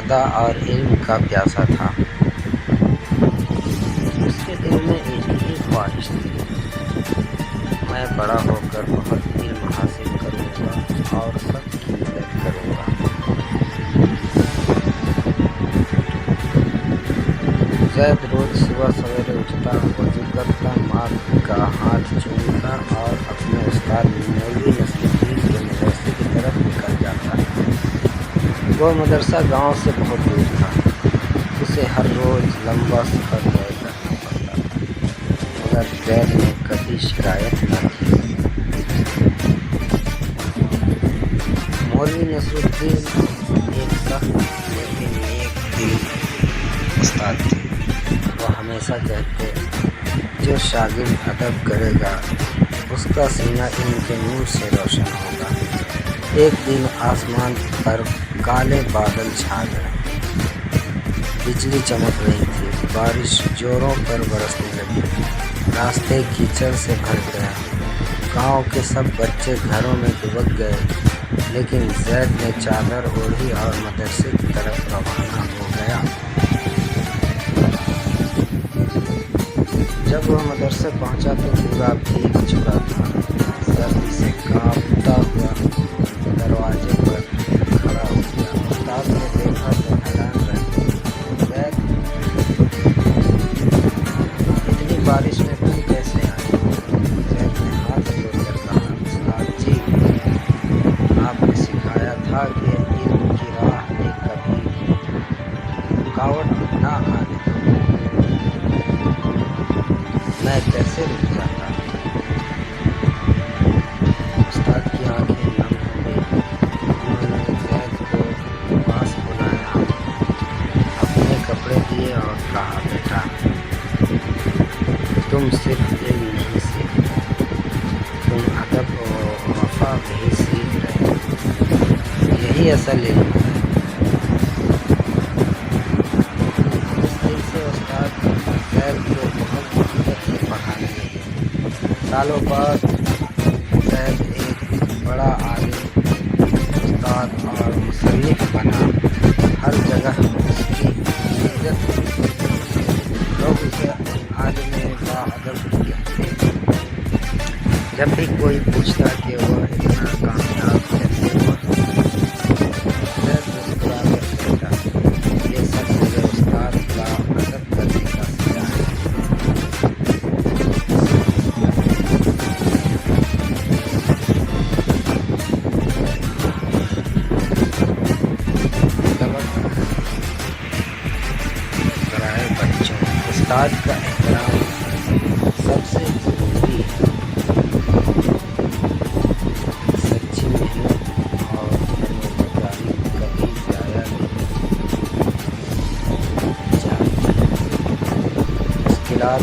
ادا اور علم کا پیاسا تھا۔ اس کے دل میں ایک ہی خواہش تھی، میں بڑا ہو کر بہت علم حاصل کروں گا اور سب کی مدد کروں گا۔ زید روز صبح سویرے اٹھتا، وضو کرتا، ماں کا ہاتھ چومتا اور اپنے استاد مولوی نصر الدین کے مدرسے کی طرف نکل جاتا۔ وہ مدرسہ گاؤں سے بہت دور تھا، اسے ہر روز لمبا سفر طے کرنا پڑتا تھا، مگر زید نے کبھی شکایت نہ کی۔ مولوی نصر الدین ایک سخت لیکن نیک دل استاد تھے۔ وہ ہمیشہ کہتے، جو شاگرد ادب کرے گا اس کا سینہ علم کے نور سے روشن ہوگا۔ ایک دن آسمان پر کالے بادل چھا گئے، بجلی چمک رہی تھی، بارش زوروں پر برسنے لگی، راستے کیچڑ سے بھر گیا، گاؤں کے سب بچے گھروں میں دبک گئے، لیکن زید نے چادر اوڑھی اور مدرسے کی طرف روانہ ہو گیا۔ جب وہ مدرسے پہنچا تو پورا بھیگ چکا تھا، سردی سے کانپتا ہوا دروازے پر کھڑا ہو گیا۔ استاد نے دیکھا تو حیران رہ گئے، اتنی بارش میں تم کیسے آئے؟ زید نے ہاتھ جوڑ کر کہا، استاد جی، آپ نے سکھایا تھا کہ علم کی راہ میں کبھی رکاوٹ نہ آنے دو، میں کیسے رک جاتا۔ استاد کی آنکھیں نم ہو گئی، انہوں نے زید کو پاس بلایا، اپنے کپڑے دیے اور کہا، بیٹا، تم صرف علم نہیں سیکھ رہے، تم ادب و وفا بھی سیکھ رہے ہو، یہی اصل علم ہے۔ اس دن سے استاد زید کو بہت محبت سے پڑھانے لگے۔ سالوں بعد زید ایک بڑا عالم، استاد اور مصنف بنا، ہر جگہ اس کی عزت ہوئی، لوگ اسے عالم باادب کہتے۔ جب بھی کوئی پوچھتا کہ وہ اتنا کامیاب کیسے ہوا، زید مسکرا کر کہتا، یہ سب میرے استاد کا ادب کرنے کا صلہ ہے۔ برائے بچوں، استاد کا احترام سب سے ضروری ہے۔ سچی محنت اور فرمانبرداری کبھی ضائع نہیں جاتی۔ مشکلات